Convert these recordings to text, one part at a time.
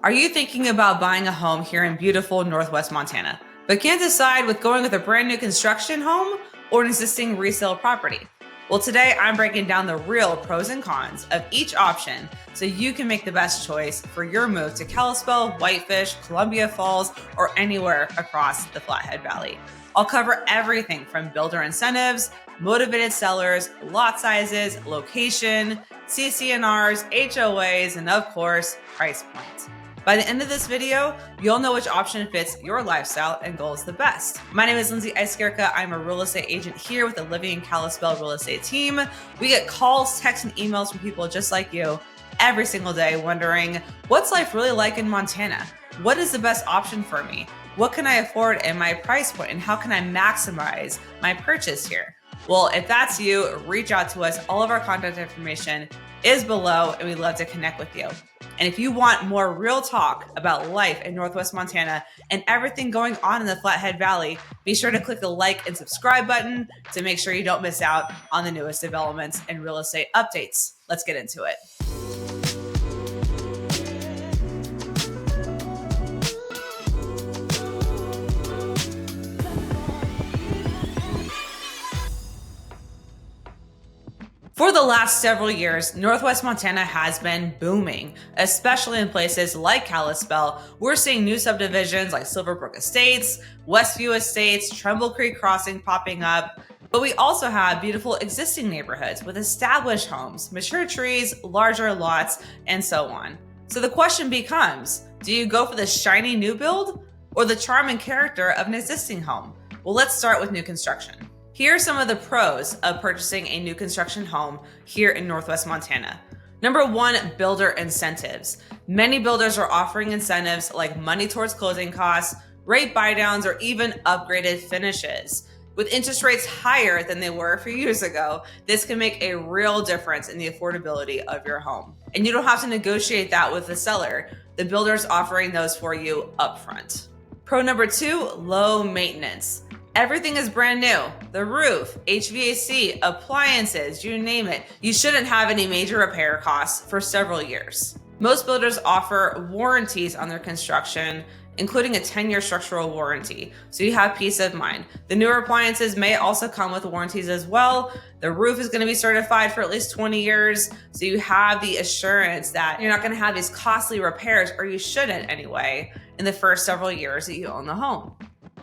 Are you thinking about buying a home here in beautiful Northwest Montana, but can't decide with going with a brand new construction home or an existing resale property? Well, today I'm breaking down the real pros and cons of each option so you can make the best choice for your move to Kalispell, Whitefish, Columbia Falls, or anywhere across the Flathead Valley. I'll cover everything from builder incentives, motivated sellers, lot sizes, location, CC&Rs, HOAs, and of course, price points. By the end of this video, you'll know which option fits your lifestyle and goals the best. My name is Lindsay Iskirka. I'm a real estate agent here with the Living in Kalispell real estate team. We get calls, texts, and emails from people just like you every single day wondering, what's life really like in Montana? What is the best option for me? What can I afford in my price point? And how can I maximize my purchase here? Well, if that's you, reach out to us. All of our contact information is below and we'd love to connect with you. And if you want more real talk about life in Northwest Montana and everything going on in the Flathead Valley, be sure to click the like and subscribe button to make sure you don't miss out on the newest developments and real estate updates. Let's get into it. For the last several years, Northwest Montana has been booming, especially in places like Kalispell. We're seeing new subdivisions like Silverbrook Estates, Westview Estates, Trumbull Creek Crossing popping up. But we also have beautiful existing neighborhoods with established homes, mature trees, larger lots, and so on. So the question becomes, do you go for the shiny new build or the charm and character of an existing home? Well, let's start with new construction. Here are some of the pros of purchasing a new construction home here in Northwest Montana. Number one, builder incentives. Many builders are offering incentives like money towards closing costs, rate buydowns, or even upgraded finishes. With interest rates higher than they were a few years ago, this can make a real difference in the affordability of your home. And you don't have to negotiate that with the seller. The builder's offering those for you upfront. Pro number two, low maintenance. Everything is brand new. The roof, HVAC, appliances, you name it. You shouldn't have any major repair costs for several years. Most builders offer warranties on their construction, including a 10-year structural warranty, so you have peace of mind. The newer appliances may also come with warranties as well. The roof is going to be certified for at least 20 years, so you have the assurance that you're not going to have these costly repairs, or you shouldn't anyway, in the first several years that you own the home.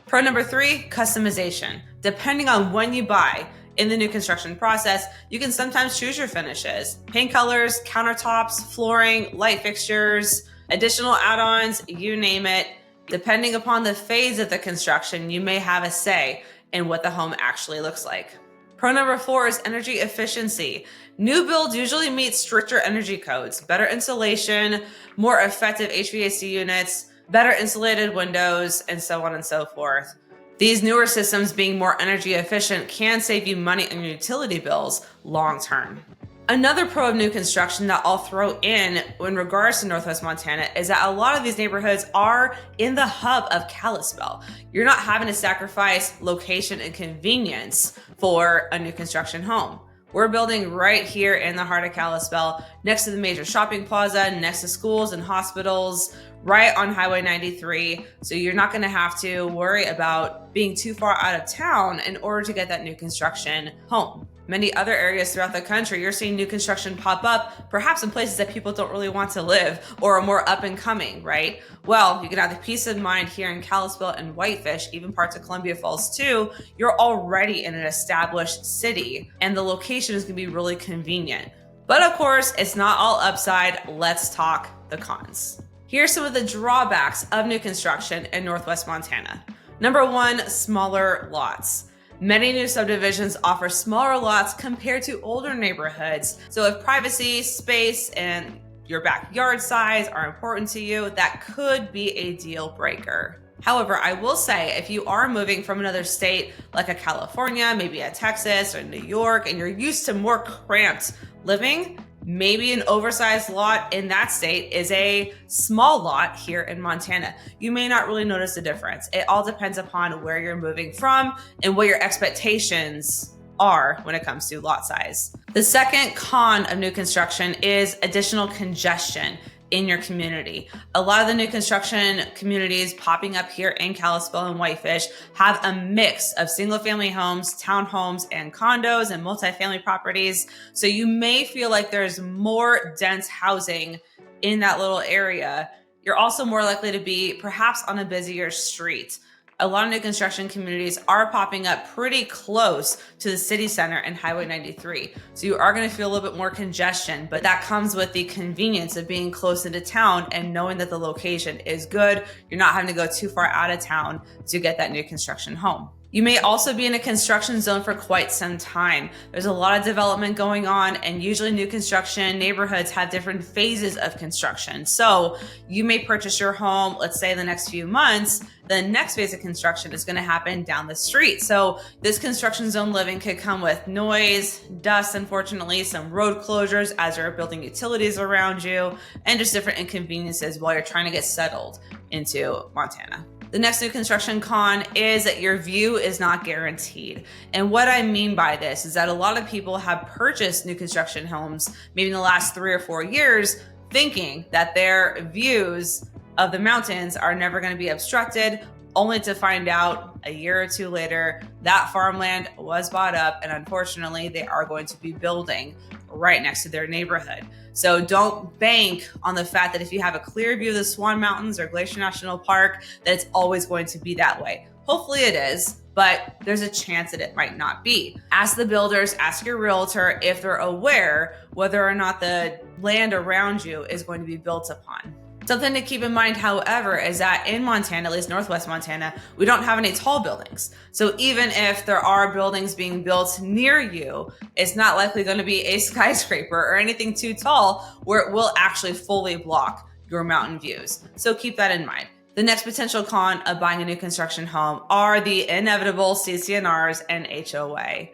Pro number three, customization. Depending on when you buy in the new construction process, you can sometimes choose your finishes, paint colors, countertops, flooring, light fixtures, additional add-ons, you name it. Depending upon the phase of the construction, you may have a say in what the home actually looks like. Pro number four is energy efficiency. New builds usually meet stricter energy codes, better insulation, more effective HVAC units, better insulated windows, and so on and so forth. These newer systems being more energy efficient can save you money on your utility bills long term. Another pro of new construction that I'll throw in regards to Northwest Montana is that a lot of these neighborhoods are in the hub of Kalispell. You're not having to sacrifice location and convenience for a new construction home. We're building right here in the heart of Kalispell, next to the major shopping plaza, next to schools and hospitals, right on Highway 93. So you're not gonna have to worry about being too far out of town in order to get that new construction home. Many other areas throughout the country, you're seeing new construction pop up, perhaps in places that people don't really want to live or are more up and coming, right? Well, you can have the peace of mind here in Kalispell and Whitefish, even parts of Columbia Falls too. You're already in an established city and the location is gonna be really convenient. But of course, it's not all upside. Let's talk the cons. Here's some of the drawbacks of new construction in Northwest Montana. Number one, smaller lots. Many new subdivisions offer smaller lots compared to older neighborhoods. So if privacy, space, and your backyard size are important to you, that could be a deal breaker. However, I will say if you are moving from another state like a California, maybe a Texas or New York, and you're used to more cramped living, maybe an oversized lot in that state is a small lot here in Montana. You may not really notice the difference. It all depends upon where you're moving from and what your expectations are when it comes to lot size. The second con of new construction is additional congestion. in your community. A lot of the new construction communities popping up here in Kalispell and Whitefish have a mix of single family homes, townhomes, and condos and multifamily properties. So you may feel like there's more dense housing in that little area. You're also more likely to be perhaps on a busier street. A lot of new construction communities are popping up pretty close to the city center and Highway 93. So you are going to feel a little bit more congestion, but that comes with the convenience of being close into town and knowing that the location is good. You're not having to go too far out of town to get that new construction home. You may also be in a construction zone for quite some time. There's a lot of development going on, and usually new construction neighborhoods have different phases of construction. So you may purchase your home, let's say in the next few months. The next phase of construction is going to happen down the street. So this construction zone living could come with noise, dust, unfortunately, some road closures as you're building utilities around you, and just different inconveniences while you're trying to get settled into Montana. The next new construction con is that your view is not guaranteed. And what I mean by this is that a lot of people have purchased new construction homes maybe in the last 3 or 4 years, thinking that their views of the mountains are never going to be obstructed, only to find out a year or two later that farmland was bought up, and unfortunately they are going to be building right next to their neighborhood. So don't bank on the fact that if you have a clear view of the Swan Mountains or Glacier National Park, that it's always going to be that way. Hopefully it is, but there's a chance that it might not be. Ask the builders, ask your realtor if they're aware whether or not the land around you is going to be built upon. Something to keep in mind, however, is that in Montana, at least Northwest Montana, we don't have any tall buildings. So even if there are buildings being built near you, it's not likely going to be a skyscraper or anything too tall where it will actually fully block your mountain views. So keep that in mind. The next potential con of buying a new construction home are the inevitable CC&Rs and HOA.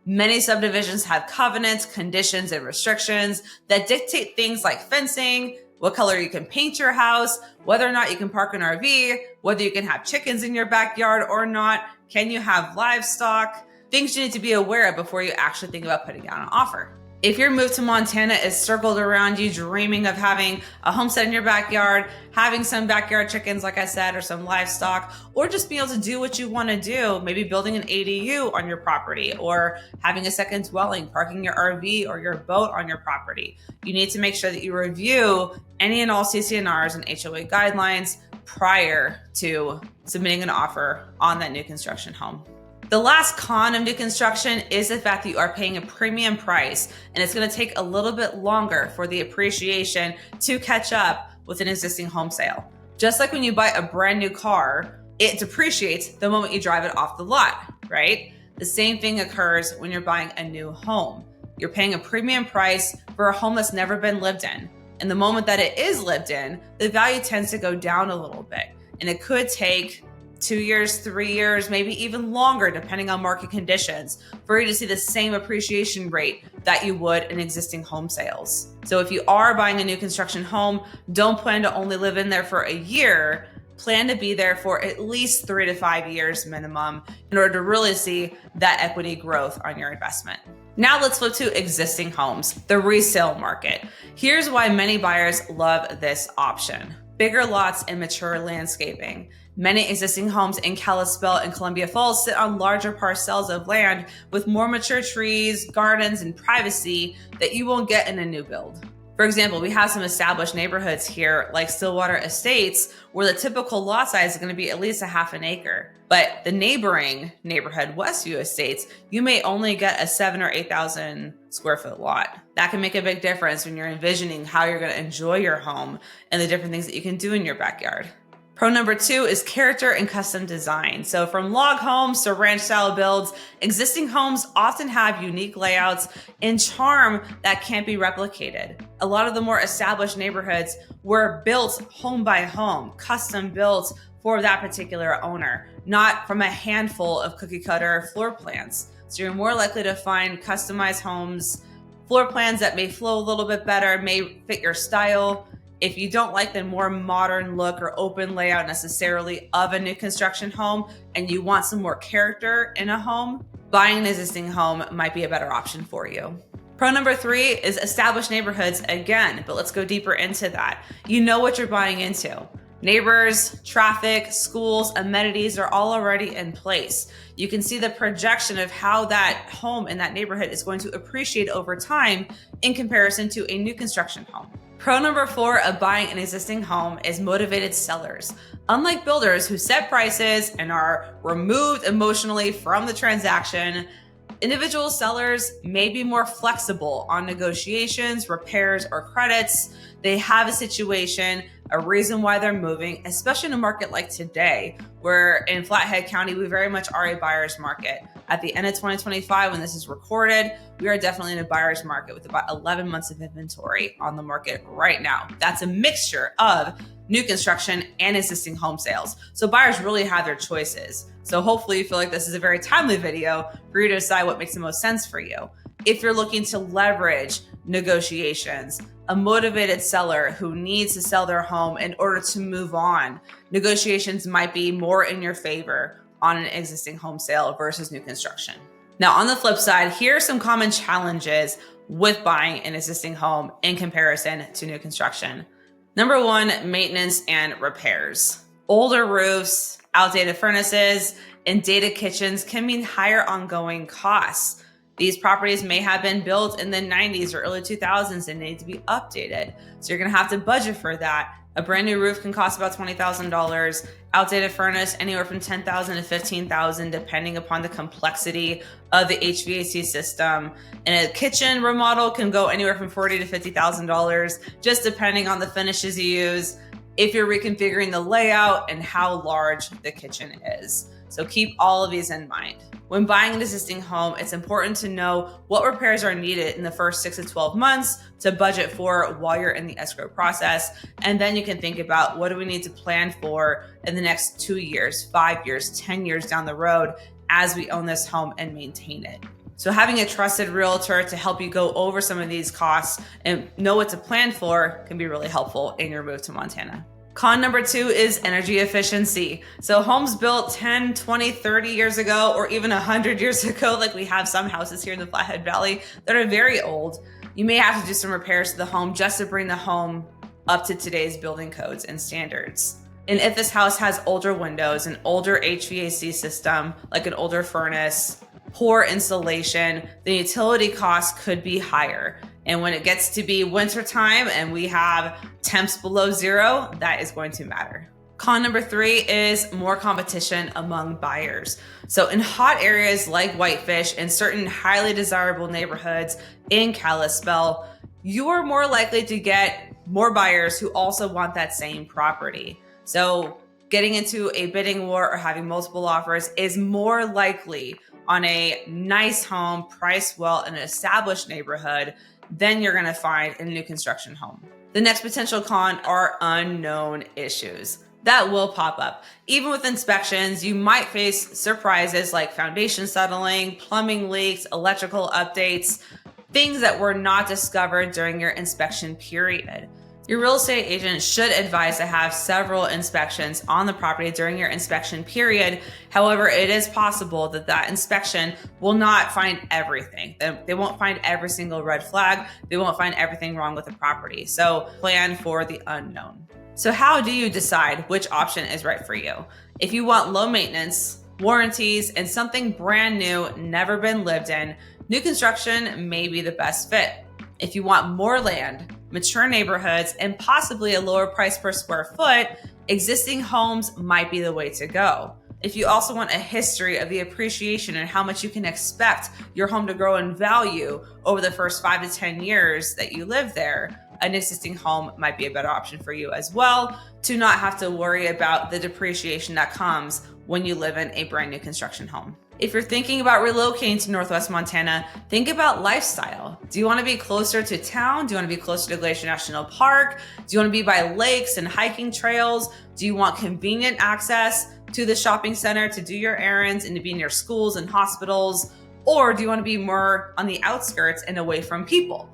Many subdivisions have covenants, conditions, and restrictions that dictate things like fencing, what color you can paint your house, whether or not you can park an RV, whether you can have chickens in your backyard or not, can you have livestock, things you need to be aware of before you actually think about putting down an offer. If your move to Montana is circled around you dreaming of having a homestead in your backyard, having some backyard chickens, like I said, or some livestock, or just being able to do what you want to do, maybe building an ADU on your property or having a second dwelling, parking your RV or your boat on your property, you need to make sure that you review any and all CC&Rs and HOA guidelines prior to submitting an offer on that new construction home. The last con of new construction is the fact that you are paying a premium price, and it's going to take a little bit longer for the appreciation to catch up with an existing home sale. Just like when you buy a brand new car, it depreciates the moment you drive it off the lot, right? The same thing occurs when you're buying a new home. You're paying a premium price for a home that's never been lived in. And the moment that it is lived in, the value tends to go down a little bit. And it could take 2 years, 3 years, maybe even longer, depending on market conditions, for you to see the same appreciation rate that you would in existing home sales. So if you are buying a new construction home, don't plan to only live in there for a year. Plan to be there for at least 3 to 5 years minimum in order to really see that equity growth on your investment. Now let's flip to existing homes, the resale market. Here's why many buyers love this option. Bigger lots and mature landscaping. Many existing homes in Kalispell and Columbia Falls sit on larger parcels of land with more mature trees, gardens, and privacy that you won't get in a new build. For example, we have some established neighborhoods here like Stillwater Estates where the typical lot size is going to be at least a half an acre. But the neighboring neighborhood, Westview Estates, you may only get a 7,000 or 8,000 square foot lot. That can make a big difference when you're envisioning how you're going to enjoy your home and the different things that you can do in your backyard. Pro number 2 is character and custom design. So from log homes to ranch style builds, existing homes often have unique layouts and charm that can't be replicated. A lot of the more established neighborhoods were built home by home, custom built for that particular owner, not from a handful of cookie cutter floor plans. So you're more likely to find customized homes, floor plans that may flow a little bit better, may fit your style. If you don't like the more modern look or open layout necessarily of a new construction home and you want some more character in a home, buying an existing home might be a better option for you. Pro number 3 is established neighborhoods again, but let's go deeper into that. You know what you're buying into. Neighbors, traffic, schools, amenities are all already in place. You can see the projection of how that home in that neighborhood is going to appreciate over time in comparison to a new construction home. Pro number 4 of buying an existing home is motivated sellers. Unlike builders who set prices and are removed emotionally from the transaction, individual sellers may be more flexible on negotiations, repairs, or credits. They have a situation, a reason why they're moving, especially in a market like today, where in Flathead County, we very much are a buyer's market. At the end of 2025, when this is recorded, we are definitely in a buyer's market with about 11 months of inventory on the market right now. That's a mixture of new construction and existing home sales. So buyers really have their choices. So hopefully you feel like this is a very timely video for you to decide what makes the most sense for you. If you're looking to leverage negotiations, a motivated seller who needs to sell their home in order to move on, negotiations might be more in your favor on an existing home sale versus new construction. Now, on the flip side, here are some common challenges with buying an existing home in comparison to new construction. Number 1, maintenance and repairs. Older roofs, outdated furnaces, and dated kitchens can mean higher ongoing costs. These properties may have been built in the 90s or early 2000s and need to be updated. So you're gonna have to budget for that. A brand new roof can cost about $20,000. Outdated furnace, anywhere from $10,000 to $15,000, depending upon the complexity of the HVAC system. And a kitchen remodel can go anywhere from $40,000 to $50,000, just depending on the finishes you use, if you're reconfiguring the layout and how large the kitchen is. So keep all of these in mind. When buying an existing home, it's important to know what repairs are needed in the first 6 to 12 months to budget for while you're in the escrow process. And then you can think about, what do we need to plan for in the next 2 years, 5 years, 10 years down the road as we own this home and maintain it. So having a trusted realtor to help you go over some of these costs and know what to plan for can be really helpful in your move to Montana. Con number 2 is energy efficiency. So homes built 10, 20, 30 years ago, or even 100 years ago, like we have some houses here in the Flathead Valley that are very old, you may have to do some repairs to the home just to bring the home up to today's building codes and standards. And if this house has older windows, an older HVAC system, like an older furnace, poor insulation, the utility costs could be higher. And when it gets to be wintertime and we have temps below 0, that is going to matter. Con number 3 is more competition among buyers. So in hot areas like Whitefish and certain highly desirable neighborhoods in Kalispell, you are more likely to get more buyers who also want that same property. So getting into a bidding war or having multiple offers is more likely on a nice home priced well in an established neighborhood than you're gonna find in a new construction home. The next potential con are unknown issues that will pop up. Even with inspections, you might face surprises like foundation settling, plumbing leaks, electrical updates, things that were not discovered during your inspection period. Your real estate agent should advise to have several inspections on the property during your inspection period. However, it is possible that that inspection will not find everything. They won't find every single red flag. They won't find everything wrong with the property. So plan for the unknown. So how do you decide which option is right for you? If you want low maintenance, warranties, and something brand new, never been lived in, new construction may be the best fit. If you want more land, mature neighborhoods, and possibly a lower price per square foot, existing homes might be the way to go. If you also want a history of the appreciation and how much you can expect your home to grow in value over the first 5 to 10 years that you live there, an existing home might be a better option for you as well, to not have to worry about the depreciation that comes when you live in a brand new construction home. If you're thinking about relocating to Northwest Montana, think about lifestyle. Do you want to be closer to town? Do you want to be closer to Glacier National Park? Do you want to be by lakes and hiking trails? Do you want convenient access to the shopping center to do your errands and to be near schools and hospitals? Or do you want to be more on the outskirts and away from people?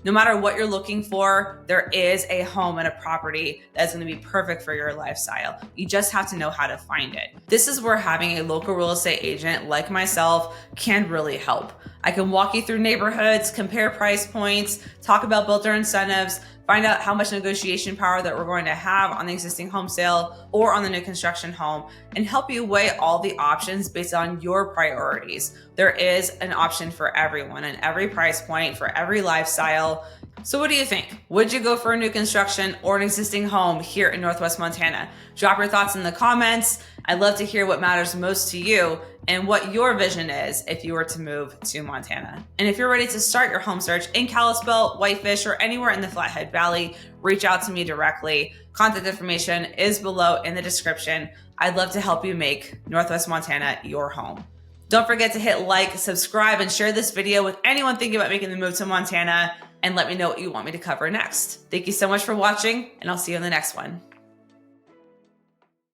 No matter what you're looking for, there is a home and a property that's going to be perfect for your lifestyle. You just have to know how to find it. This is where having a local real estate agent like myself can really help. I can walk you through neighborhoods, compare price points, talk about builder incentives, find out how much negotiation power that we're going to have on the existing home sale or on the new construction home, and help you weigh all the options based on your priorities. There is an option for everyone and every price point for every lifestyle. So what do you think? Would you go for a new construction or an existing home here in Northwest Montana? Drop your thoughts in the comments. I'd love to hear what matters most to you and what your vision is if you were to move to Montana. And if you're ready to start your home search in Kalispell, Whitefish, or anywhere in the Flathead Valley, reach out to me directly. Contact information is below in the description. I'd love to help you make Northwest Montana your home. Don't forget to hit like, subscribe, and share this video with anyone thinking about making the move to Montana, and let me know what you want me to cover next. Thank you so much for watching, and I'll see you in the next one.